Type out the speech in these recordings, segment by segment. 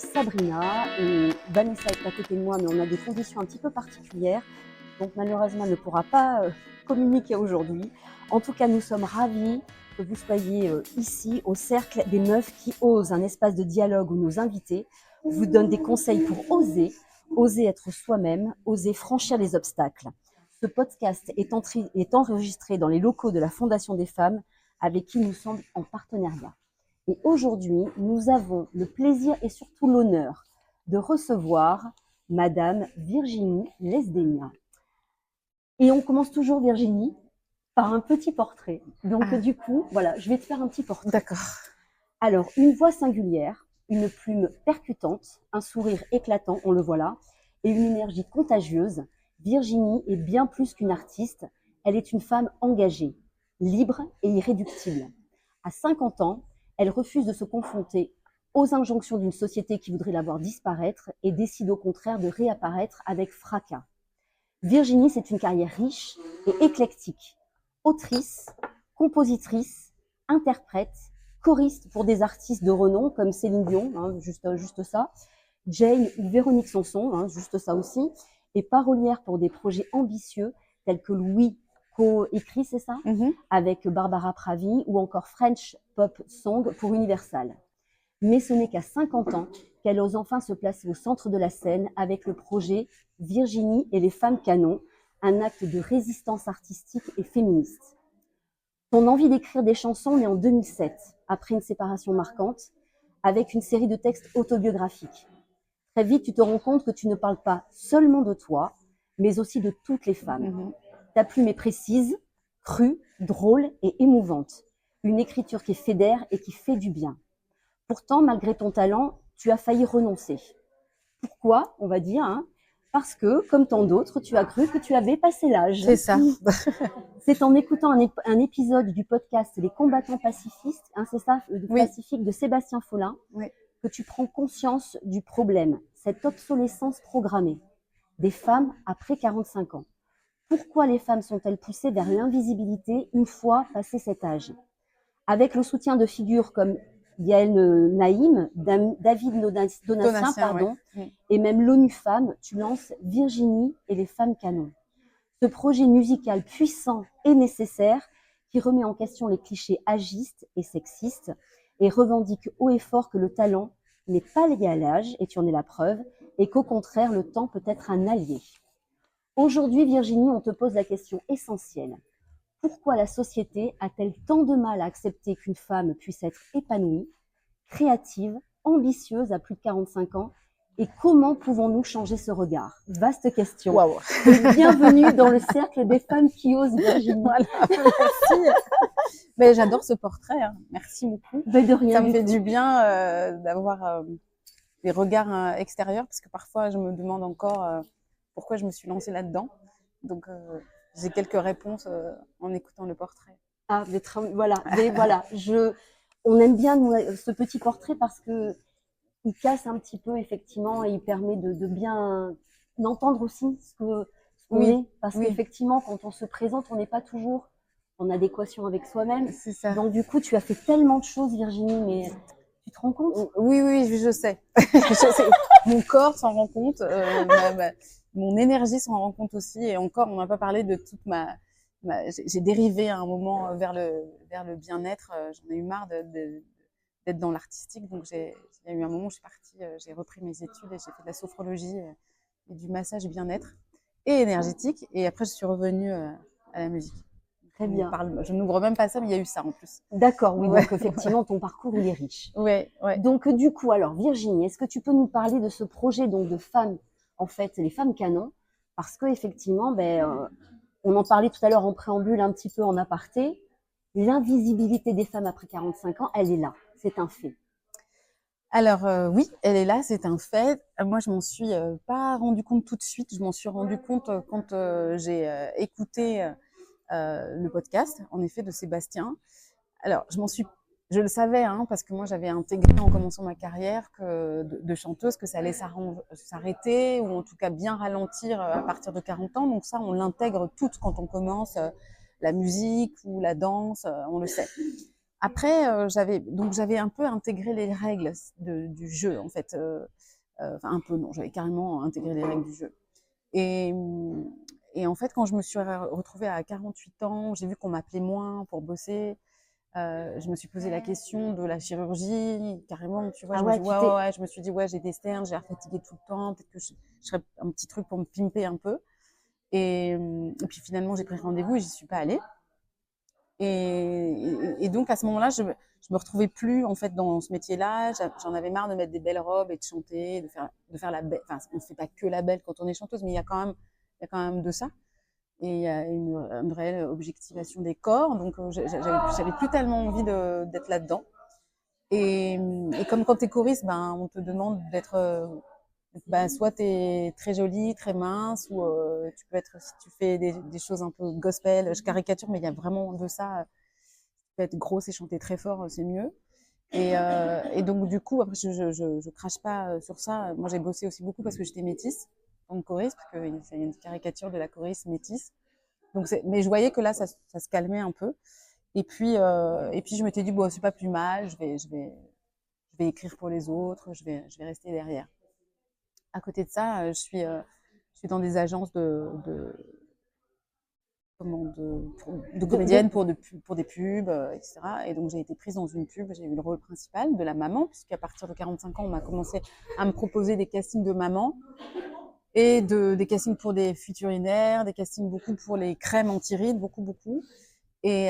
Sabrina et Vanessa est à côté de moi, mais on a des conditions un petit peu particulières. Donc malheureusement, elle ne pourra pas communiquer aujourd'hui. En tout cas, nous sommes ravis que vous soyez ici au Cercle des Meufs qui osent, un espace de dialogue où nos invités vous donnent des conseils pour oser être soi-même, oser franchir les obstacles. Ce podcast est enregistré dans les locaux de la Fondation des femmes avec qui nous sommes en partenariat. Et aujourd'hui, nous avons le plaisir et surtout l'honneur de recevoir Madame Virginie Lesdenia. Et on commence toujours, Virginie, par un petit portrait. Donc du coup, voilà, je vais te faire un petit portrait. D'accord. Alors, une voix singulière, une plume percutante, un sourire éclatant, on le voit là, et une énergie contagieuse. Virginie est bien plus qu'une artiste, elle est une femme engagée, libre et irréductible. À 50 ans, elle refuse de se confronter aux injonctions d'une société qui voudrait la voir disparaître et décide au contraire de réapparaître avec fracas. Virginie, c'est une carrière riche et éclectique. Autrice, compositrice, interprète, choriste pour des artistes de renom comme Céline Dion, hein, juste ça, Jane ou Véronique Sanson, hein, juste ça aussi, et parolière pour des projets ambitieux tels que Louis co-écrit, c'est ça, avec Barbara Pravi, ou encore French Pop Song pour Universal. Mais ce n'est qu'à 50 ans qu'elle ose enfin se placer au centre de la scène avec le projet Virginie et les femmes canons, un acte de résistance artistique et féministe. Ton envie d'écrire des chansons naît en 2007, après une séparation marquante, avec une série de textes autobiographiques. Très vite, tu te rends compte que tu ne parles pas seulement de toi, mais aussi de toutes les femmes. Ta plume est précise, crue, drôle et émouvante. Une écriture qui fédère et qui fait du bien. Pourtant, malgré ton talent, tu as failli renoncer. Pourquoi, on va dire, hein? Parce que, comme tant d'autres, tu as cru que tu avais passé l'âge. C'est ça. C'est en écoutant un épisode du podcast Les combattants pacifistes, hein, c'est ça, pacifique de Sébastien Follin, que tu prends conscience du problème, cette obsolescence programmée des femmes après 45 ans. Pourquoi les femmes sont-elles poussées vers l'invisibilité une fois passé cet âge? Avec le soutien de figures comme Yael Naïm, David Donatien, pardon, et même l'ONU Femmes, tu lances Virginie et les femmes canons. Ce projet musical puissant et nécessaire qui remet en question les clichés agistes et sexistes et revendique haut et fort que le talent n'est pas lié à l'âge, et tu en es la preuve, et qu'au contraire, le temps peut être un allié. Aujourd'hui, Virginie, on te pose la question essentielle. Pourquoi la société a-t-elle tant de mal à accepter qu'une femme puisse être épanouie, créative, ambitieuse à plus de 45 ans? Et comment pouvons-nous changer ce regard? Vaste question. Wow. Et bienvenue dans le cercle des femmes qui osent, Virginie. Voilà, merci. Mais j'adore ce portrait, hein. Merci beaucoup. Ben de rien. Ça me fait du bien d'avoir des regards extérieurs, parce que parfois je me demande encore pourquoi je me suis lancée là-dedans. Donc j'ai quelques réponses en écoutant le portrait. Ah, voilà, on aime bien ce petit portrait parce que il casse un petit peu effectivement et il permet de bien entendre aussi ce qu'on est, parce qu'effectivement quand on se présente, on n'est pas toujours en adéquation avec soi-même. C'est ça. Donc du coup, tu as fait tellement de choses, Virginie, mais tu te rends compte? Oui, je sais. Je sais. Mon corps s'en rend compte, mon énergie s'en rend compte aussi. Et encore, on n'a pas parlé de toute j'ai dérivé à un moment vers le bien-être. J'en ai eu marre d'être dans l'artistique. Donc, il y a eu un moment où je suis partie, j'ai repris mes études et j'ai fait de la sophrologie et du massage bien-être et énergétique. Et après, je suis revenue à la musique. Très bien. Je n'ouvre même pas ça, mais il y a eu ça en plus. D'accord, oui. Donc, effectivement, ton parcours, il est riche. Ouais. Donc, du coup, alors, Virginie, est-ce que tu peux nous parler de ce projet donc, de femmes, en fait, les femmes canons? Parce qu'effectivement, on en parlait tout à l'heure en préambule, un petit peu en aparté. L'invisibilité des femmes après 45 ans, elle est là. C'est un fait. Alors oui, elle est là, c'est un fait. Moi, je m'en suis pas rendu compte tout de suite. Je m'en suis rendu compte quand j'ai écouté le podcast, en effet, de Sébastien. Alors, je le savais, hein, parce que moi, j'avais intégré en commençant ma carrière de chanteuse que ça allait s'arrêter, ou en tout cas bien ralentir à partir de 40 ans. Donc ça, on l'intègre toutes quand on commence la musique ou la danse, on le sait. Après, j'avais un peu intégré les règles du jeu, en fait. Enfin, un peu, non, j'avais carrément intégré les règles du jeu. Et, et en fait, quand je me suis retrouvée à 48 ans, j'ai vu qu'on m'appelait moins pour bosser. Je me suis posé la question de la chirurgie, carrément, tu vois. Ah Je me ouais, suis dit, ouais, je me suis dit, ouais, j'ai des sternes, j'ai l'air fatiguée tout le temps, peut-être que je ferais un petit truc pour me pimper un peu. Et puis finalement, j'ai pris rendez-vous et j'y suis pas allée. Et donc à ce moment-là, je me retrouvais plus en fait dans ce métier-là. J'en avais marre de mettre des belles robes et de chanter, de faire la belle. Enfin, on ne fait pas que la belle quand on est chanteuse, mais il y a quand même de ça. Et il y a une réelle objectivation des corps. Donc j'avais plus tellement envie d'être là-dedans. Et comme quand t'es choriste, ben on te demande d'être bah, soit tu es très jolie, très mince, ou tu peux être, si tu fais des choses un peu gospel, je caricature, mais il y a vraiment de ça. Tu peux être grosse et chanter très fort, c'est mieux. Et donc, du coup, après, je crache pas sur ça. Moi, j'ai bossé aussi beaucoup parce que j'étais métisse, donc choriste, parce qu'il y a une caricature de la choriste métisse. Donc, mais je voyais que là, ça se calmait un peu. Et puis je m'étais dit, bon, c'est pas plus mal, je vais écrire pour les autres, je vais rester derrière. À côté de ça, je suis dans des agences de comédienne pour des pubs, etc. Et donc j'ai été prise dans une pub, j'ai eu le rôle principal de la maman, puisqu'à partir de 45 ans, on m'a commencé à me proposer des castings de maman et des castings pour des futurinaires, des castings beaucoup pour les crèmes anti-rides, beaucoup. Et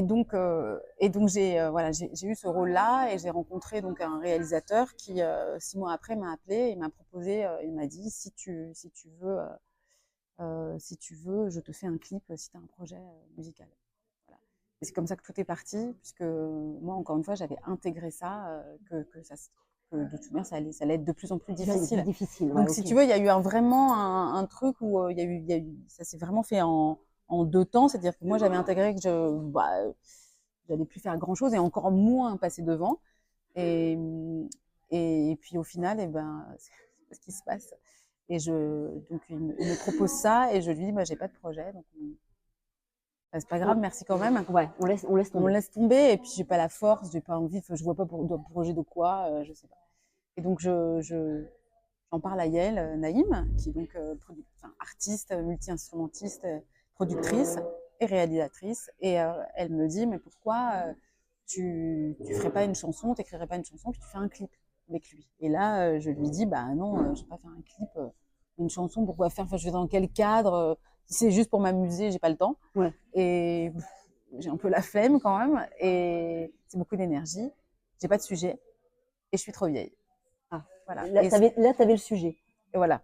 donc voilà, j'ai eu ce rôle-là et j'ai rencontré donc un réalisateur qui 6 mois après m'a appelé et m'a proposé, il m'a dit si tu veux, je te fais un clip si tu as un projet musical. Voilà. Et c'est comme ça que tout est parti, puisque moi encore une fois j'avais intégré ça, que de toute manière ça allait être de plus en plus difficile. Difficile, ouais, Donc ok. si tu veux, il y a eu vraiment un truc où ça s'est vraiment fait en 2 temps, c'est-à-dire que moi j'avais intégré que j'allais plus faire grand chose et encore moins passer devant. Et, et puis au final, eh ben, c'est ce qui se passe. Donc il me propose ça et je lui dis, bah, j'ai pas de projet, donc bah, c'est pas grave, merci quand même. Ouais, on laisse On tomber. laisse tomber et puis j'ai pas la force, j'ai pas envie, je vois pas de projet de quoi, je sais pas. Et donc j'en parle à Yael Naïm, qui est donc artiste, multi-instrumentiste, productrice et réalisatrice. Et elle me dit, mais pourquoi tu ferais pas une chanson, t'écrirais pas une chanson, puis tu fais un clip avec lui. Et là, je lui dis, bah non, je vais pas faire un clip, une chanson, pourquoi faire, enfin, je vais dans quel cadre, si c'est juste pour m'amuser, j'ai pas le temps. Ouais. Et j'ai un peu la flemme quand même, et c'est beaucoup d'énergie, j'ai pas de sujet, et je suis trop vieille. Ah. Voilà. Là, t'avais le sujet. Et voilà.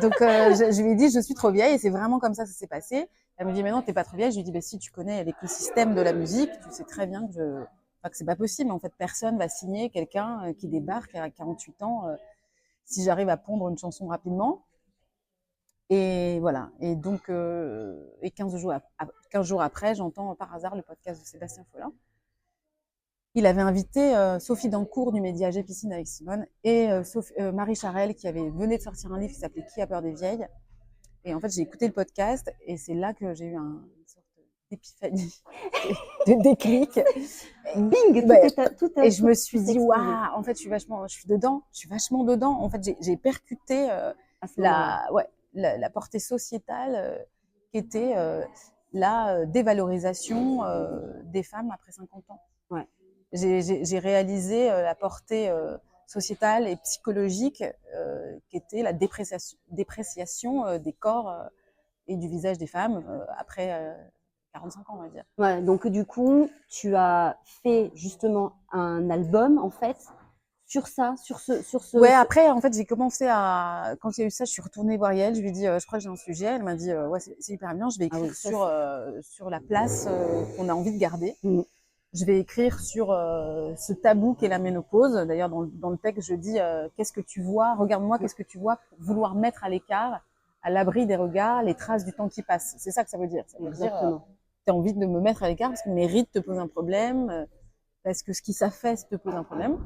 Donc, je lui ai dit, je suis trop vieille, et c'est vraiment comme ça que ça s'est passé. Elle me dit, mais non, t'es pas trop vieille. Je lui ai dit, bah, si tu connais l'écosystème de la musique, tu sais très bien que c'est pas possible. En fait, personne va signer quelqu'un qui débarque à 48 ans si j'arrive à pondre une chanson rapidement. Et voilà. Et donc, 15 jours après, j'entends par hasard le podcast de Sébastien Follin. Il avait invité Sophie Dancourt du média J'ai Piscine avec Simone et Marie Charelle qui venait de sortir un livre qui s'appelait Qui a peur des vieilles. Et en fait, j'ai écouté le podcast et c'est là que j'ai eu une sorte d'épiphanie, de déclic. Bing, Et je me suis dit, waouh, en fait, je suis vachement dedans. En fait, j'ai percuté la portée sociétale qui était la dévalorisation des femmes après 50 ans. Ouais. J'ai réalisé la portée sociétale et psychologique qui était la dépréciation des corps et du visage des femmes après 45 ans, on va dire. Ouais, donc du coup, tu as fait justement un album en fait sur ça, sur ce. Ouais, après, en fait, j'ai commencé quand il y a eu ça, je suis retournée voir Yael, je lui ai dit, je crois que j'ai un sujet. Elle m'a dit, ouais, c'est hyper bien, je vais écrire sur la place qu'on a envie de garder. Mmh. Je vais écrire sur ce tabou qu'est la ménopause. D'ailleurs, dans le texte, je dis, qu'est-ce que tu vois? Regarde-moi, qu'est-ce que tu vois pour vouloir mettre à l'écart, à l'abri des regards, les traces du temps qui passe. C'est ça que ça veut dire. Ça veut dire, tu as envie de me mettre à l'écart parce que mes rides te posent un problème, parce que ce qui s'affaisse te pose un problème.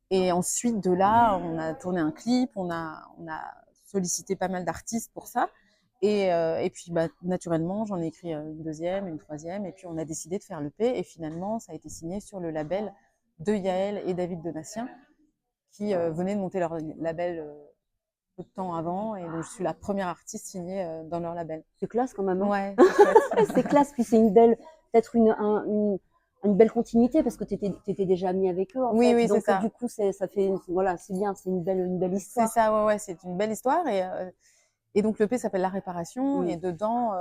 Et ensuite, de là, on a tourné un clip, on a sollicité pas mal d'artistes pour ça. Et puis, naturellement, j'en ai écrit une deuxième, une troisième, et puis on a décidé de faire l'EP, et finalement, ça a été signé sur le label de Yael et David Donatien, qui venaient de monter leur label peu de temps avant, et donc je suis la première artiste signée dans leur label. C'est classe quand même. Hein. Ouais, c'est chouette. C'est classe, puis c'est peut-être une belle continuité parce que tu étais déjà amie avec eux en Oui, fait. oui, c'est Donc ça. du coup, ça fait, voilà, c'est bien, c'est une belle C'est histoire. ça, ouais, c'est une belle histoire. Et donc l'EP s'appelle La Réparation, Mm. et dedans,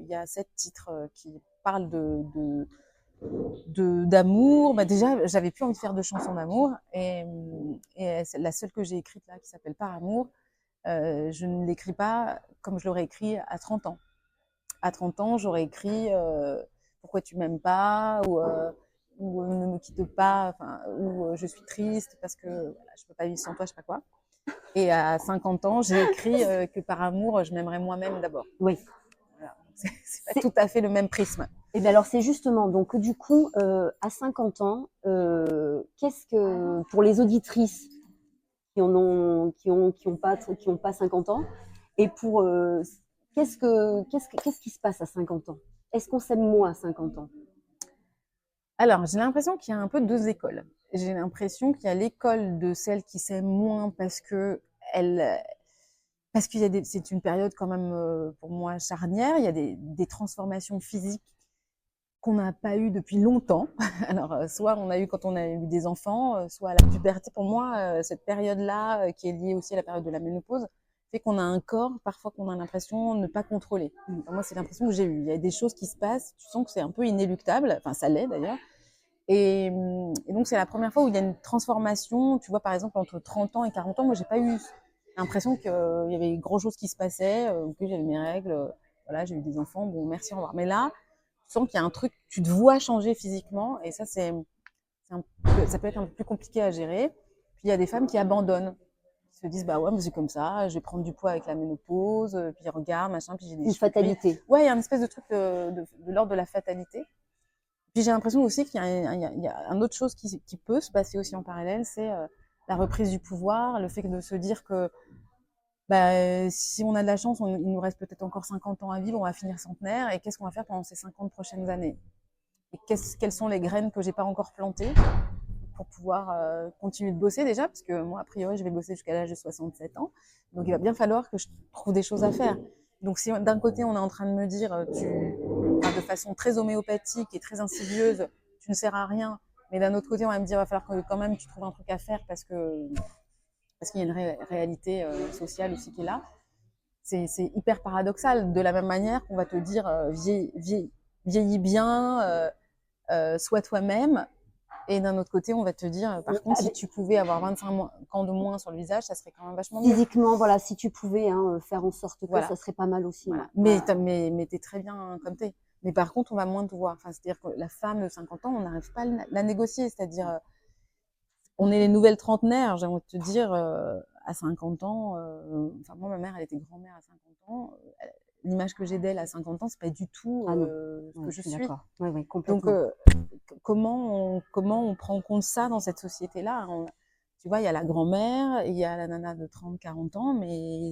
il y a 7 titres qui parlent d'amour. Déjà, j'avais plus envie de faire de chansons d'amour, et la seule que j'ai écrite là, qui s'appelle Par amour, je ne l'écris pas comme je l'aurais écrit à 30 ans. À 30 ans, j'aurais écrit Pourquoi tu m'aimes pas, ou Ne me quitte pas, enfin, ou Je suis triste parce que voilà, je peux pas vivre sans toi, je sais pas quoi. Et à 50 ans, j'ai écrit que par amour, je m'aimerais moi-même d'abord. Oui. Voilà. C'est pas tout à fait le même prisme. Et bien alors c'est justement, donc du coup, à 50 ans, qu'est-ce que, pour les auditrices qui ont pas 50 ans, et pour, qu'est-ce qui se passe à 50 ans? Est-ce qu'on s'aime moins à 50 ans? Alors, j'ai l'impression qu'il y a un peu 2 écoles. J'ai l'impression qu'il y a l'école de celles qui s'aiment moins elles, parce c'est une période quand même pour moi charnière. Il y a des transformations physiques qu'on n'a pas eues depuis longtemps. Alors, soit on a eu quand on a eu des enfants, soit à la puberté. Pour moi, cette période-là, qui est liée aussi à la période de la ménopause, fait qu'on a un corps parfois qu'on a l'impression de ne pas contrôler. Enfin, moi, c'est l'impression que j'ai eue. Il y a des choses qui se passent, tu sens que c'est un peu inéluctable. Enfin, ça l'est d'ailleurs. Et donc, c'est la première fois où il y a une transformation. Tu vois, par exemple, entre 30 ans et 40 ans, moi, j'ai pas eu l'impression qu'il y avait grand chose qui se passait, que j'avais mes règles, voilà, j'ai eu des enfants, bon, merci, au revoir. Mais là, tu sens qu'il y a un truc, tu te vois changer physiquement, et ça, ça peut être un peu plus compliqué à gérer. Puis, il y a des femmes qui abandonnent, qui se disent, bah ouais, mais c'est comme ça, je vais prendre du poids avec la ménopause, puis regarde, machin, puis j'ai des Une cheveux gris. fatalité. Ouais, il y a une espèce de truc de l'ordre de la fatalité. Puis j'ai l'impression aussi qu'il y a un autre chose qui peut se passer aussi en parallèle, c'est la reprise du pouvoir, le fait de se dire que si on a de la chance, il nous reste peut-être encore 50 ans à vivre, on va finir centenaire, et qu'est-ce qu'on va faire pendant ces 50 prochaines années? Et quelles sont les graines que j'ai pas encore plantées pour pouvoir continuer de bosser déjà, parce que moi, a priori, je vais bosser jusqu'à l'âge de 67 ans, donc il va bien falloir que je trouve des choses à faire. Donc si d'un côté, on est en train de me dire, de façon très homéopathique et très insidieuse, tu ne sers à rien, mais d'un autre côté, on va me dire, il va falloir que quand même tu trouves un truc à faire parce qu'il y a une réalité sociale aussi qui est là. C'est hyper paradoxal. De la même manière qu'on va te dire, vieillis bien, sois toi-même. Et d'un autre côté, on va te dire, par contre, si tu pouvais avoir 25 ans de moins sur le visage, ça serait quand même vachement mieux. Physiquement, voilà, si tu pouvais faire en sorte que Voilà. ça serait pas mal aussi. Voilà. Ouais. Mais t'es très bien comme t'es. Mais par contre, on va moins te voir. Enfin, c'est-à-dire que la femme de 50 ans, on n'arrive pas à la négocier. C'est-à-dire, on est les nouvelles trentenaires, j'ai envie de te dire, à 50 ans. Enfin, moi, ma mère, elle était grand-mère à 50 ans. L'image que j'ai d'elle à 50 ans, c'est pas du tout ce que je suis. D'accord. Ouais, complètement. Donc, comment on prend en compte ça dans cette société-là? Tu vois, il y a la grand-mère, il y a la nana de 30, 40 ans, mais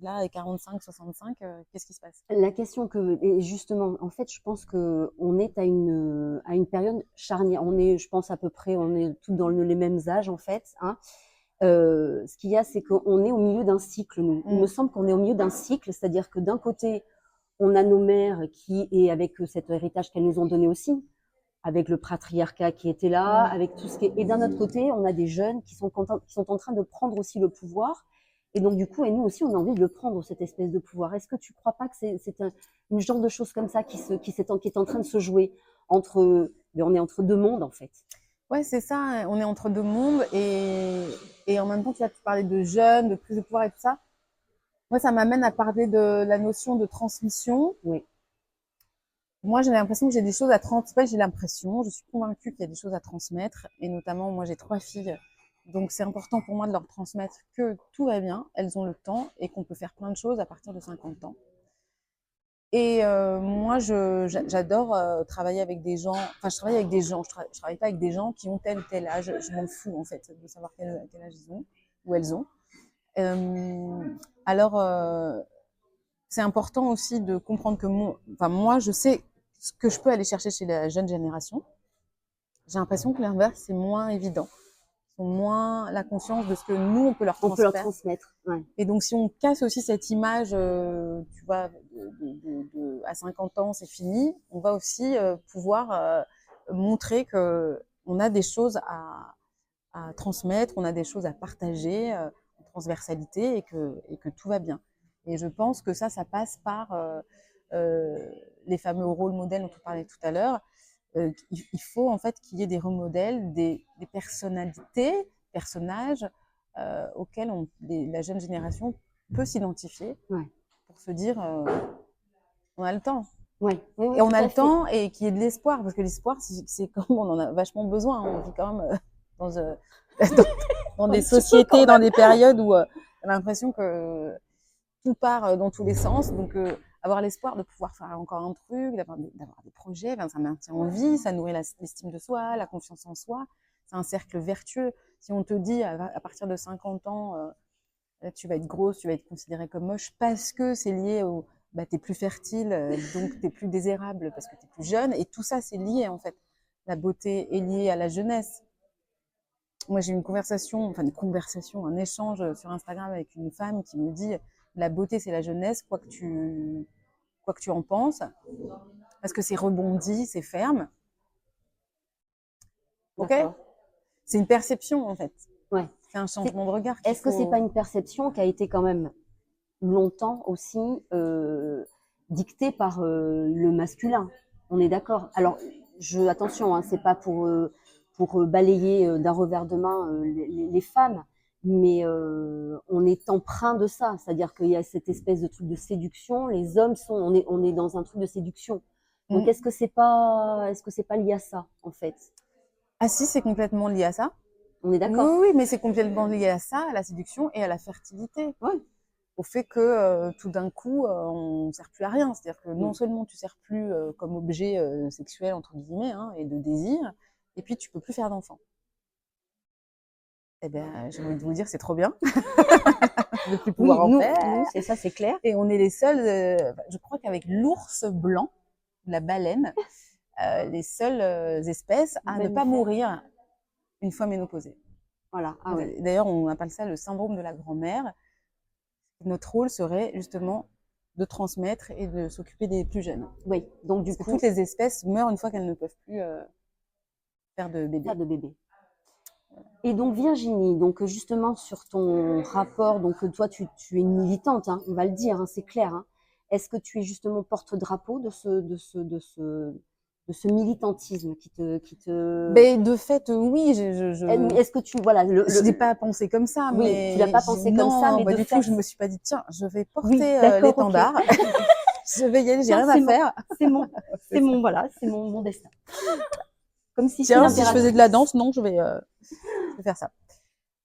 là, à 45, 65, qu'est-ce qui se passe? La question et justement, en fait, je pense qu'on est à une période charnière. Je pense à peu près, on est tous dans les mêmes âges, en fait. Hein. Ce qu'il y a, c'est qu'on est au milieu d'un cycle, nous. Il me semble qu'on est au milieu d'un cycle, c'est-à-dire que d'un côté, on a nos mères et avec cet héritage qu'elles nous ont donné aussi, avec le patriarcat qui était là, avec tout ce qui est... Et d'un autre côté, on a des jeunes qui sont en train de prendre aussi le pouvoir. Et donc, du coup, et nous aussi, on a envie de le prendre, cette espèce de pouvoir. Est-ce que tu ne crois pas que c'est une genre de chose comme ça qui est en train de se jouer mais on est entre deux mondes, en fait. Ouais, c'est ça. On est entre deux mondes, et en même temps, tu parlais de jeunes, de prise de pouvoir et tout ça. Moi, ça m'amène à parler de la notion de transmission. Oui. Moi, j'ai l'impression que j'ai des choses à transmettre. J'ai l'impression, je suis convaincue qu'il y a des choses à transmettre. Et notamment, moi, j'ai 3 filles. Donc, c'est important pour moi de leur transmettre que tout va bien, elles ont le temps, et qu'on peut faire plein de choses à partir de 50 ans. Et moi, j'adore travailler avec des gens. Enfin, je travaille avec des gens. Je travaille pas avec des gens qui ont tel ou tel âge. Je m'en fous, en fait, de savoir quel âge ils ont ou elles ont. Alors, c'est important aussi de comprendre que moi, je sais ce que je peux aller chercher chez la jeune génération. J'ai l'impression que l'inverse, c'est moins évident. Ils ont moins la conscience de ce que nous, on peut leur On peut leur transmettre. transmettre. Ouais. Et donc, si on casse aussi cette image, tu vois, à 50 ans, c'est fini, on va aussi pouvoir montrer que on a des choses à transmettre, on a des choses à partager en transversalité et que tout va bien. Et je pense que ça passe par les fameux rôles modèles dont on parlait tout à l'heure. Il faut en fait qu'il y ait des rôles modèles, des personnalités, personnages auxquels la jeune génération peut s'identifier Ouais. pour se dire on a le temps. Ouais. Oui, oui, Et on tout a à le fait. temps et qu'il y ait de l'espoir, parce que l'espoir, c'est comme on en a vachement besoin. On vit quand même dans, dans des sociétés, dans des périodes où on a l'impression que tout part dans tous les sens. Donc, avoir l'espoir de pouvoir faire encore un truc, d'avoir des projets, ben, ça maintient en vie, ça nourrit l'estime de soi, la confiance en soi. C'est un cercle vertueux. Si on te dit à partir de 50 ans, tu vas être grosse, tu vas être considérée comme moche parce que c'est lié au bah, t'es plus fertile, donc t'es plus désirable parce que t'es plus jeune. Et tout ça, c'est lié en fait. La beauté est liée à la jeunesse. Moi, j'ai une conversation, un échange sur Instagram avec une femme qui me dit la beauté, c'est la jeunesse, quoi que tu en penses, parce que c'est rebondi, c'est ferme. Ok? C'est une perception en fait. Ouais. C'est un changement de regard. Est-ce que c'est pas une perception qui a été quand même longtemps aussi dictée par le masculin? On est d'accord. Alors, attention, hein, c'est pas pour balayer d'un revers de main les femmes, mais on est empreint de ça. C'est-à-dire qu'il y a cette espèce de truc de séduction. Les hommes on est dans un truc de séduction. Donc, est-ce que c'est pas lié à ça, en fait? Ah si, c'est complètement lié à ça. On est d'accord. Oui, mais c'est complètement lié à ça, à la séduction et à la fertilité. Ouais. Au fait que tout d'un coup, on ne sert plus à rien. C'est-à-dire que non seulement tu ne sers plus comme objet sexuel, entre guillemets, hein, et de désir, et puis tu ne peux plus faire d'enfants. Eh bien, j'ai envie de vous dire, c'est trop bien de ne plus pouvoir en faire. Nous, c'est ça, c'est clair. Et on est les seuls, je crois qu'avec l'ours blanc, la baleine, les seules espèces à ne pas mourir une fois ménopausée. Voilà. Ah ouais. D'ailleurs, on appelle ça le syndrome de la grand-mère. Notre rôle serait justement de transmettre et de s'occuper des plus jeunes. Oui, donc du coup, toutes les espèces meurent une fois qu'elles ne peuvent plus faire de bébés. Et donc Virginie, donc justement sur ton rapport, donc toi tu es une militante, hein, on va le dire, hein, c'est clair. Hein. Est-ce que tu es justement porte-drapeau de ce militantisme qui te... Mais de fait, oui. Est-ce que tu je n'ai pas pensé comme ça, oui, mais tu l'as pas pensé comme ça, mais bah, de du fait, coup, je me suis pas dit tiens, je vais porter oui, l'étendard. Okay. Je vais y aller, j'ai rien à faire. C'est mon destin. Comme si tiens, si je faisais de la danse, non, je vais faire ça.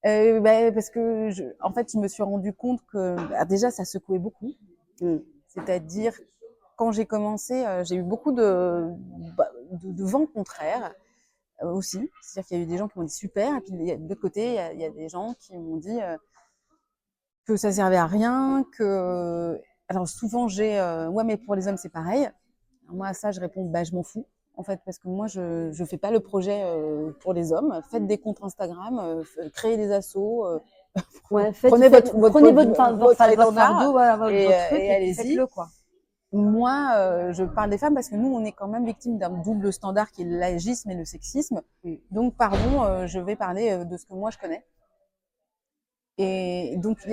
Bah, parce que en fait, je me suis rendu compte que déjà, ça secouait beaucoup. C'est-à-dire, quand j'ai commencé, j'ai eu beaucoup de vents contraires aussi. C'est-à-dire qu'il y a eu des gens qui m'ont dit super, et puis de l'autre côté, il y a des gens qui m'ont dit que ça servait à rien, que... Alors souvent, ouais, mais pour les hommes, c'est pareil. Alors, moi, à ça, je réponds, bah, je m'en fous. En fait, parce que moi, je fais pas le projet pour les hommes. Faites des comptes Instagram, créez des assos. Ouais, prenez votre fardeau, et allez-y. Faites-le, quoi. Moi, je parle des femmes parce que nous, on est quand même victimes d'un double standard qui est l'agisme et le sexisme. Donc, pardon, je vais parler de ce que moi je connais. Et donc,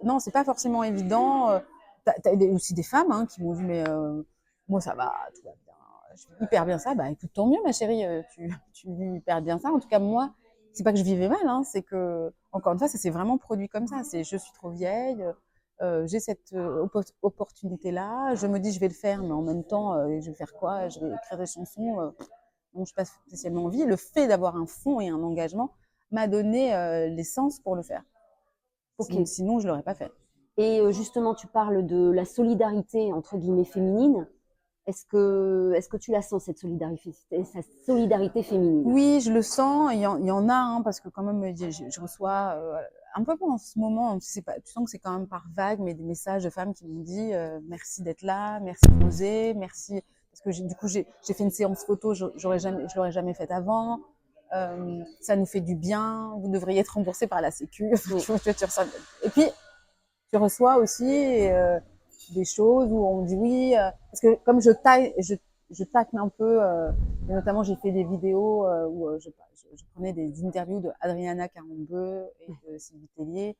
non, c'est pas forcément évident. T'as aussi des femmes hein, qui m'ont dit, mais moi, ça va, tout va bien. Je vis hyper bien ça. Bah, écoute, tant mieux, ma chérie, tu vis hyper bien ça. En tout cas, moi, c'est pas que je vivais mal, hein, c'est que, encore une fois, ça s'est vraiment produit comme ça. C'est je suis trop vieille, j'ai cette opportunité-là, je me dis, je vais le faire, mais en même temps, je vais faire quoi? Je vais écrire des chansons dont je n'ai pas spécialement envie. Le fait d'avoir un fond et un engagement m'a donné l'essence pour le faire. Okay. Sinon, je ne l'aurais pas fait. Et justement, tu parles de la solidarité, entre guillemets, féminine. Est-ce que tu la sens, cette solidarité féminine? Oui, je le sens. Il y en a, hein, parce que quand même, je reçois un peu pendant ce moment, tu sens que c'est quand même par vague, mais des messages de femmes qui m'ont dit merci d'être là, merci d'oser, merci parce que du coup j'ai fait une séance photo, je l'aurais jamais faite avant. Ça nous fait du bien, vous devriez être remboursé par la Sécu. Et puis tu reçois aussi des choses où on dit oui, parce que comme je tacne un peu, et notamment j'ai fait des vidéos où je prenais des interviews de Adriana Carambeu et de Sylvie Tellier,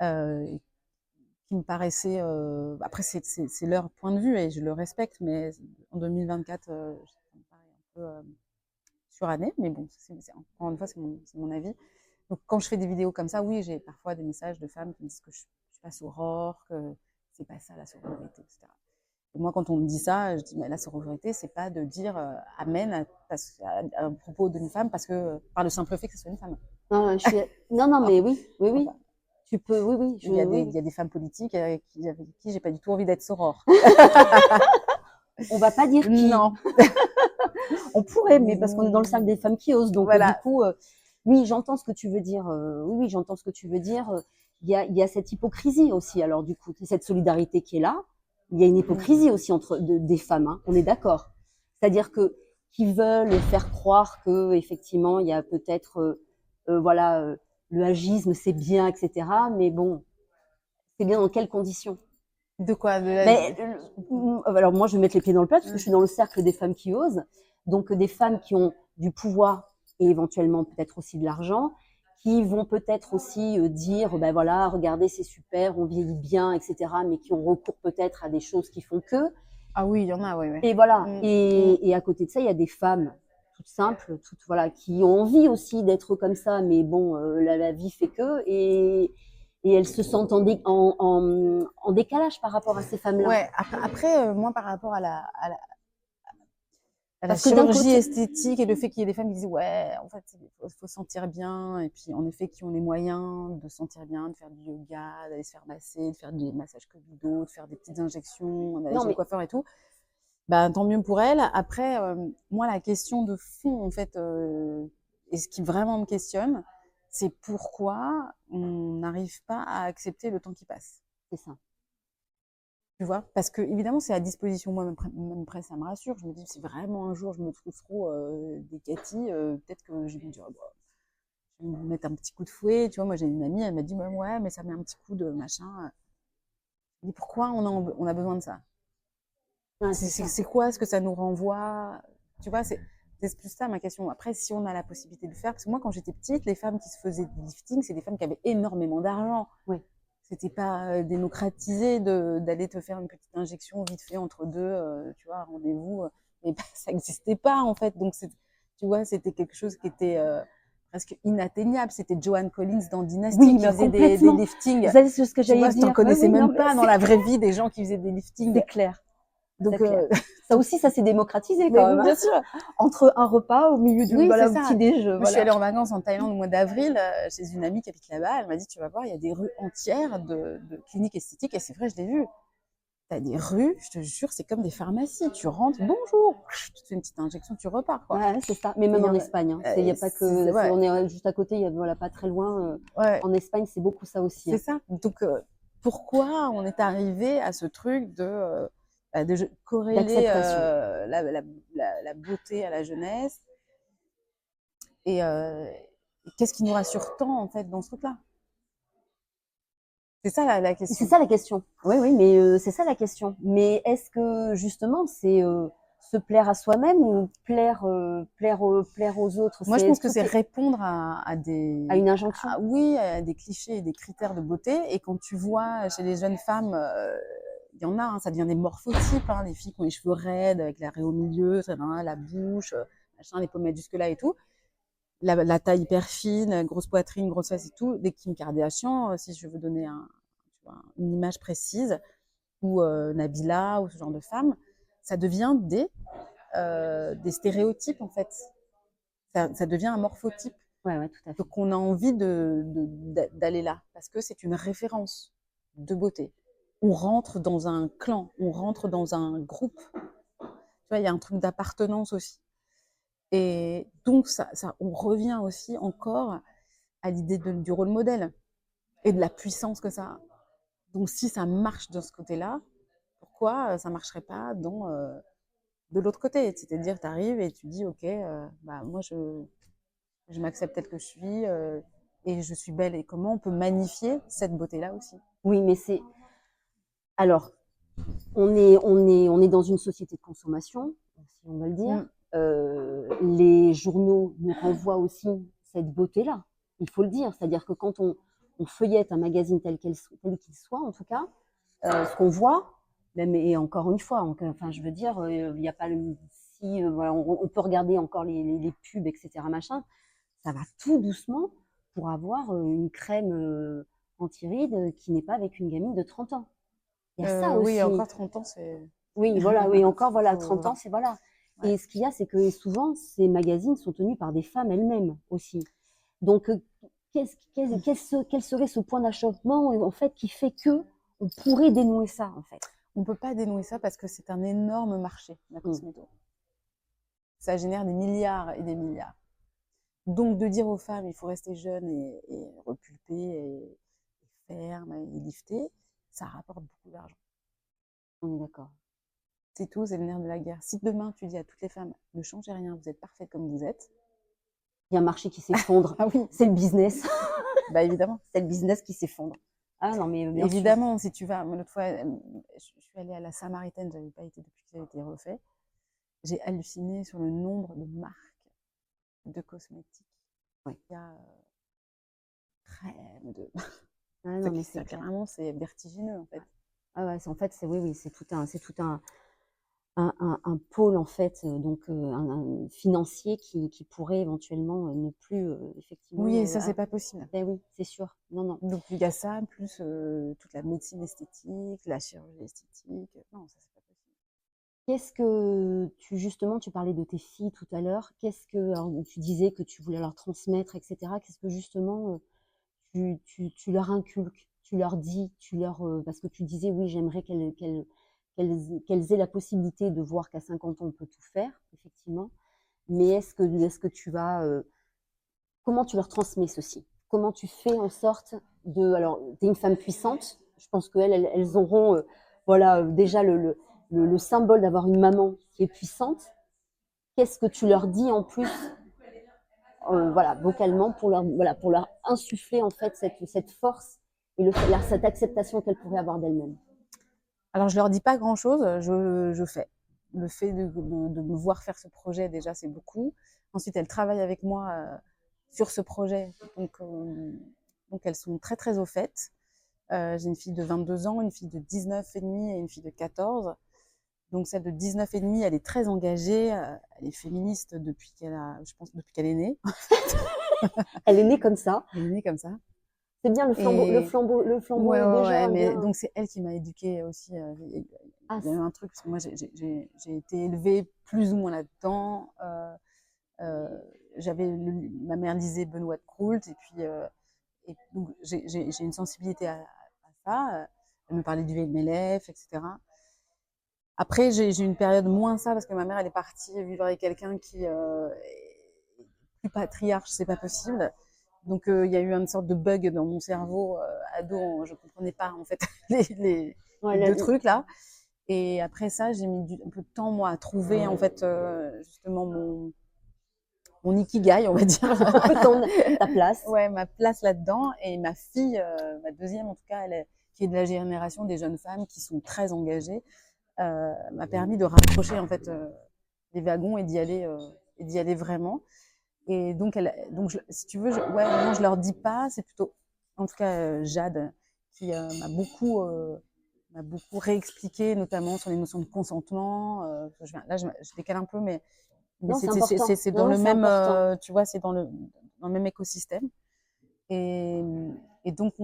qui me paraissaient, après c'est leur point de vue et je le respecte, mais en 2024, ça me paraît un peu suranné, mais bon, encore une fois, c'est mon avis. Donc, quand je fais des vidéos comme ça, oui, j'ai parfois des messages de femmes qui me disent que je suis pas soror, que c'est pas ça la sororité, etc. Et moi, quand on me dit ça, je dis, mais la sororité, c'est pas de dire amen à un propos d'une femme parce que par le simple fait que ce soit une femme. Non, non, mais oui, oui, oui. Enfin, Tu peux, oui, oui. il y a des femmes politiques avec qui j'ai pas du tout envie d'être soror. On va pas dire qui. Non. On pourrait, mais parce qu'on est dans le cercle des femmes qui osent. Donc, voilà. du coup, oui, j'entends ce que tu veux dire. Oui, j'entends ce que tu veux dire. Il y a cette hypocrisie aussi. Alors, du coup, cette solidarité qui est là. Il y a une hypocrisie aussi des femmes. Hein, on est d'accord. C'est-à-dire que qui veulent faire croire que effectivement, il y a peut-être, voilà, le agisme, c'est bien, etc. Mais bon, c'est bien dans quelles conditions? De quoi Alors moi, je vais mettre les pieds dans le plat parce que je suis dans le cercle des femmes qui osent. Donc des femmes qui ont du pouvoir et éventuellement peut-être aussi de l'argent, qui vont peut-être aussi dire, ben voilà, regardez, c'est super, on vieillit bien, etc. Mais qui ont recours peut-être à des choses qui font que. Ah oui, il y en a, oui. Et voilà. Et à côté de ça, il y a des femmes toutes simples, toutes voilà, qui ont envie aussi d'être comme ça, mais bon, la vie fait que. Et elles se sentent en décalage par rapport à ces femmes-là. Ouais, après moi, par rapport à la chirurgie esthétique et le fait qu'il y ait des femmes qui disent ouais, en fait, faut sentir bien, et puis en effet, qui ont les moyens de sentir bien, de faire du yoga, d'aller se faire masser, de faire des massages covido, de faire des petites injections, d'aller chez le coiffeur et tout, bah, tant mieux pour elles. Après, moi, la question de fond, en fait, et ce qui vraiment me questionne, c'est pourquoi on n'arrive pas à accepter le temps qui passe. C'est ça. Tu vois, parce que évidemment c'est à disposition. Moi, même après, ça me rassure. Je me dis, si vraiment un jour je me trouve trop des Cathy, peut-être que je vais me dire, bah, je vais me mettre un petit coup de fouet. Tu vois, moi j'ai une amie, elle m'a dit, ouais, mais ça met un petit coup de machin. Je me dis, pourquoi on a besoin de ça? Ouais, c'est quoi ce que ça nous renvoie? Tu vois, c'est plus ça ma question. Après, si on a la possibilité de faire, parce que moi quand j'étais petite, les femmes qui se faisaient du lifting, c'est des femmes qui avaient énormément d'argent. Oui. C'était pas démocratisé d'aller te faire une petite injection vite fait entre deux, tu vois, rendez-vous. Mais ça n'existait pas en fait. Donc tu vois, c'était quelque chose qui était presque inatteignable. C'était Joan Collins dans Dynasty qui faisait des liftings. Vous savez ce que j'allais dire. Tu n'en connaissais même pas dans la vraie vie des gens qui faisaient des liftings. C'est clair. Donc ça aussi, ça s'est démocratisé quand même. Bien sûr. Entre un repas au milieu du petit déj. Moi, je suis allée en vacances en Thaïlande au mois d'avril chez une amie qui habite là-bas. Elle m'a dit, tu vas voir, il y a des rues entières de cliniques esthétiques. Et c'est vrai, je l'ai vu. Tu as des rues, je te jure, c'est comme des pharmacies. Tu rentres, bonjour, tu te fais une petite injection, tu repars. Quoi. Ouais, c'est ça. Mais même en Espagne, il n'y a pas que. On est juste à côté, il y a voilà, pas très loin. En Espagne, c'est beaucoup ça aussi. C'est ça. Donc, pourquoi on est arrivé à ce truc de corréler la beauté à la jeunesse et qu'est-ce qui nous rassure tant en fait dans ce truc-là? C'est ça la question. C'est ça la question. Oui, mais c'est ça la question. Mais est-ce que justement c'est se plaire à soi-même ou plaire aux autres? Moi, je pense que c'est répondre à une injonction. Oui, à des clichés et des critères de beauté. Et quand tu vois chez les jeunes femmes, il y en a, hein, ça devient des morphotypes, hein, les filles qui ont les cheveux raides avec la raie au milieu, la bouche, machin, les pommettes jusque-là et tout. La taille hyper fine, grosse poitrine, grosse fesse et tout, des Kim Kardashian, si je veux donner une image précise, ou Nabila, ou ce genre de femme, ça devient des stéréotypes en fait. Ça devient un morphotype. Ouais, tout à fait. Donc on a envie d'aller là, parce que c'est une référence de beauté. On rentre dans un clan, on rentre dans un groupe. Tu vois, il y a un truc d'appartenance aussi. Et donc, on revient aussi encore à à l'idée du rôle modèle et de la puissance que ça a. Donc, si ça marche de ce côté-là, pourquoi ça ne marcherait pas de l'autre côté? C'est-à-dire, tu arrives et tu dis, OK, moi, je m'accepte telle que je suis et je suis belle. Et comment on peut magnifier cette beauté-là aussi? Oui, mais c'est... Alors, on est dans une société de consommation, si on va le dire. Les journaux nous renvoient aussi cette beauté-là, il faut le dire. C'est-à-dire que quand on feuillette un magazine tel qu'il soit, en tout cas, ce qu'on voit, même, et encore une fois, enfin, je veux dire, il n'y a pas si voilà, on peut regarder encore les pubs, etc. Machin, ça va tout doucement pour avoir une crème anti-rides qui n'est pas avec une gamine de 30 ans. Il y a ça Oui, aussi. encore 30 ans, c'est... Oui, voilà, oui, encore, voilà, 30 ans, c'est voilà. Ouais. Et ce qu'il y a, c'est que souvent, ces magazines sont tenus par des femmes elles-mêmes aussi. Donc, quel serait ce point d'achoppement, en fait, qui fait que on pourrait dénouer ça, en fait? On ne peut pas dénouer ça parce que c'est un énorme marché, la cosméto. Ça génère des milliards et des milliards. Donc, de dire aux femmes, il faut rester jeune et repulpée et ferme et liftée, ça rapporte beaucoup d'argent. On est d'accord. C'est tout, c'est le nerf de la guerre. Si demain, tu dis à toutes les femmes, ne changez rien, vous êtes parfaites comme vous êtes. Il y a un marché qui s'effondre. Ah oui. C'est le business. Bah, évidemment. C'est le business qui s'effondre. Ah non, mais bien évidemment, sûr. Si tu vas, l'autre fois, je suis allée à la Samaritaine, j'avais pas été depuis que ça a été refait. J'ai halluciné sur le nombre de marques de cosmétiques. Ouais. Il y a crème de... Ah non, mais c'est carrément, c'est vertigineux en fait. Ah ouais, en fait, oui, c'est tout un pôle en fait, donc un financier qui pourrait éventuellement ne plus effectivement. Oui, et ça, c'est pas possible. Ben oui, c'est sûr. Non, non. Donc il y a ça, plus toute la médecine esthétique, la chirurgie esthétique. Non, ça, c'est pas possible. Qu'est-ce que justement, tu parlais de tes filles tout à l'heure. Alors, tu disais que tu voulais leur transmettre, etc. Qu'est-ce que justement tu leur inculques, tu leur dis, parce que tu disais oui, j'aimerais qu'elles aient la possibilité de voir qu'à 50 ans on peut tout faire, effectivement. Mais est-ce que tu vas comment tu leur transmets ceci? Comment tu fais en sorte de... Alors, tu es une femme puissante. Je pense qu'elles auront voilà, déjà le symbole d'avoir une maman qui est puissante. Qu'est-ce que tu leur dis en plus voilà, vocalement pour leur insuffler en fait cette force et cette acceptation qu'elles pourraient avoir d'elles-mêmes? Alors, je leur dis pas grand-chose, je fais. Le fait de me voir faire ce projet, déjà, c'est beaucoup. Ensuite, elles travaillent avec moi sur ce projet. Donc, elles sont très, très au fait. J'ai une fille de 22 ans, une fille de 19 et demi et une fille de 14. Donc, celle de 19 et demi, elle est très engagée. Elle est féministe depuis qu'elle est née. Elle est née comme ça. Elle est née comme ça. C'est bien le flambeau ouais, est déjà ouais, mais bien. donc c'est elle qui m'a éduquée aussi. Il y a eu un truc parce que moi j'ai été élevée plus ou moins là-dedans. Ma mère lisait Benoît de Croult et donc j'ai une sensibilité à ça. Elle me parlait du VMLF, etc. Après j'ai une période moins ça parce que ma mère elle est partie vivre avec quelqu'un qui est plus patriarche, c'est pas possible. Donc il y a eu une sorte de bug dans mon cerveau ado, je comprenais pas en fait les deux trucs là. Et après ça, j'ai mis un peu de temps moi à trouver en fait justement mon ikigai, on va dire. Ta place. Ouais, ma place là-dedans. Et ma fille, ma deuxième en tout cas, qui est de la génération des jeunes femmes qui sont très engagées, m'a permis de rapprocher en fait les wagons et d'y aller vraiment. Et donc, si tu veux, vraiment, je leur dis pas. C'est plutôt, en tout cas, Jade, qui m'a beaucoup réexpliqué, notamment sur les notions de consentement. Je décale un peu, mais c'est dans le même, tu vois, c'est dans le même écosystème. Et donc,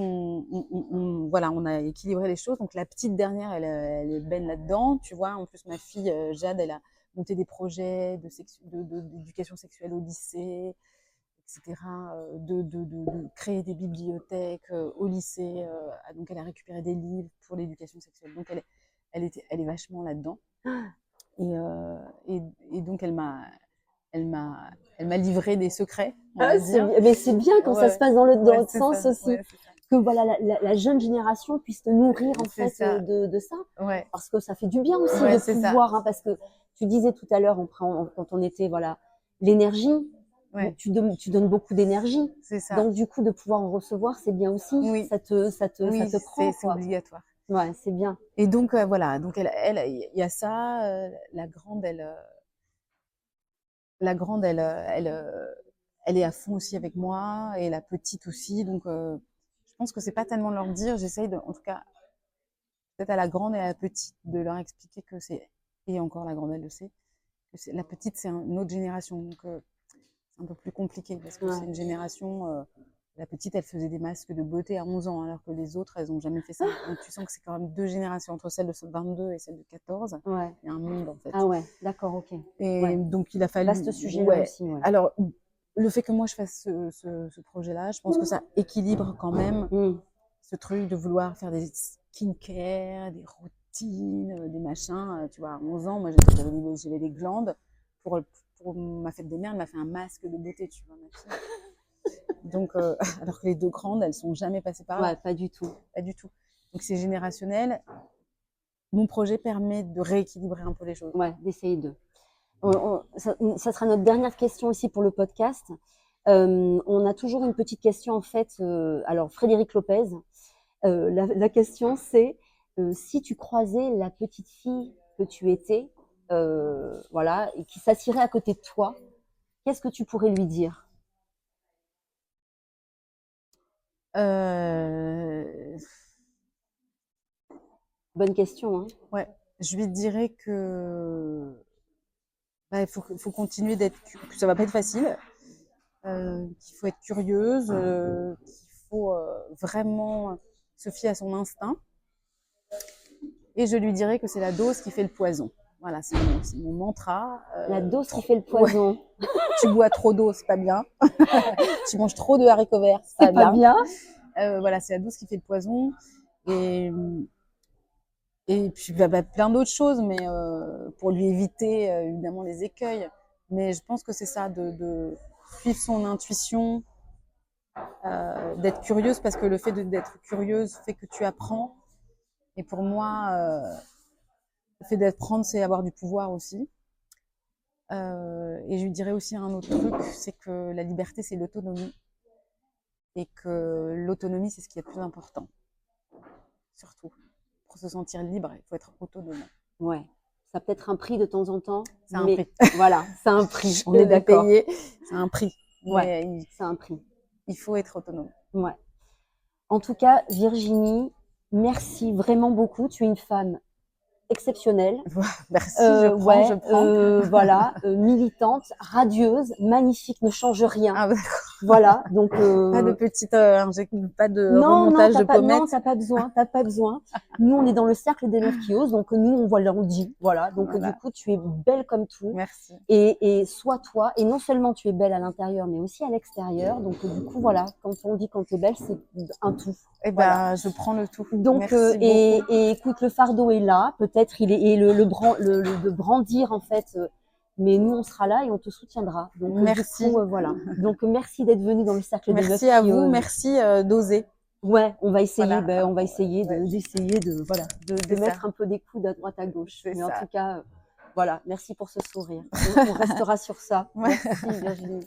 voilà, on a équilibré les choses. Donc, la petite dernière, elle baigne là-dedans, tu vois. En plus, ma fille, Jade, elle a monté des projets d'éducation sexuelle au lycée, etc., de créer des bibliothèques au lycée. Donc, elle a récupéré des livres pour l'éducation sexuelle. Donc, elle est vachement là-dedans. Et donc, elle m'a livré des secrets on va dire. Mais c'est bien quand ça se passe dans l'autre c'est sens ça, aussi. ouais, c'est ça. Que voilà, la jeune génération puisse te nourrir en C'est fait ça. de ça. Ouais, Parce que ça fait du bien aussi ouais, de c'est ça. pouvoir, hein, parce que tu disais tout à l'heure, quand on était, voilà, l'énergie, Ouais, tu donnes beaucoup d'énergie. c'est ça. Donc, du coup, de pouvoir en recevoir, c'est bien aussi. Oui. Ça te Oui, prend, c'est quoi. obligatoire. Ouais, c'est bien. Et donc, voilà. Donc, il y a ça. La grande, elle est à fond aussi avec moi, et la petite aussi. Donc, je pense que c'est pas tellement leur dire. J'essaye en tout cas, peut-être à la grande et à la petite, de leur expliquer que c'est, et encore la grande, elle le sait, que la petite, c'est une autre génération. Donc, c'est un peu plus compliqué parce que c'est une génération. La petite, elle faisait des masques de beauté à 11 ans, alors que les autres, elles n'ont jamais fait ça. Donc, tu sens que c'est quand même deux générations, entre celle de 22 et celle de 14. Ouais. Il y a un monde, en fait. Ah ouais, d'accord, ok. Et donc, il a fallu. Vaste sujet-là aussi. Ouais. Alors, le fait que moi, je fasse ce projet-là, je pense que ça équilibre quand même ce truc de vouloir faire des skincare, des routines, des machins. Tu vois, à 11 ans, moi, j'avais des glandes. Pour ma fête des mères, elle m'a fait un masque de beauté, tu vois, ma fille. Donc, alors que les deux grandes, elles sont jamais passées par là. Ouais, pas du tout. Pas du tout. Donc, c'est générationnel. Mon projet permet de rééquilibrer un peu les choses. Ouais, d'essayer de. Ça sera notre dernière question aussi pour le podcast. On a toujours une petite question en fait. Alors, Frédéric Lopez, la question c'est si tu croisais la petite fille que tu étais, voilà, et qui s'assirait à côté de toi, qu'est-ce que tu pourrais lui dire? Bonne question, hein. Ouais, je lui dirais que il faut continuer que ça va pas être facile, qu'il faut être curieuse, qu'il faut vraiment se fier à son instinct. Et je lui dirais que c'est la dose qui fait le poison. Voilà, c'est mon mantra. La dose qui fait le poison. Ouais. Tu bois trop d'eau, c'est pas bien. Tu manges trop de haricots verts, c'est pas bien. Voilà, c'est la dose qui fait le poison. Et puis plein d'autres choses, mais pour lui éviter évidemment les écueils. Mais je pense que c'est ça, de suivre son intuition, d'être curieuse, parce que le fait d'être curieuse fait que tu apprends. Et pour moi, le fait d'apprendre, c'est avoir du pouvoir aussi. Et je lui dirais aussi un autre truc, c'est que la liberté, c'est l'autonomie. Et que l'autonomie, c'est ce qui est le plus important. Surtout. Pour se sentir libre, il faut être autonome. Ouais. Ça peut être un prix de temps en temps. C'est un prix. Voilà, c'est un prix. On est d'accord. C'est un prix. Ouais, c'est un prix. Il faut être autonome. Ouais. En tout cas, Virginie, merci vraiment beaucoup. Tu es une femme exceptionnelle. Merci, je prends. Voilà, militante, radieuse, magnifique, ne change rien. Ah, d'accord. Voilà, donc pas de petite pas de remontage de pommettes. Non, t'as pas besoin. Nous, on est dans le cercle des meufs qui osent, donc nous, on le dit. Voilà, donc du coup, tu es belle comme tout. Merci. Et sois toi. Et non seulement tu es belle à l'intérieur, mais aussi à l'extérieur. Donc du coup, voilà, quand on dit quand tu es belle, c'est un tout. Eh ben, je prends le tout. Donc, et écoute, le fardeau est là. Peut-être de brandir en fait. Mais nous, on sera là et on te soutiendra. Donc, merci. Du coup, voilà. Donc, merci d'être venu dans le cercle des meufs. Merci à vous. Merci d'oser. Ouais, on va essayer. Voilà. On va essayer d'essayer de mettre un peu des coudes à droite à gauche. Mais en tout cas, voilà. Merci pour ce sourire. On restera sur ça. Merci Virginie.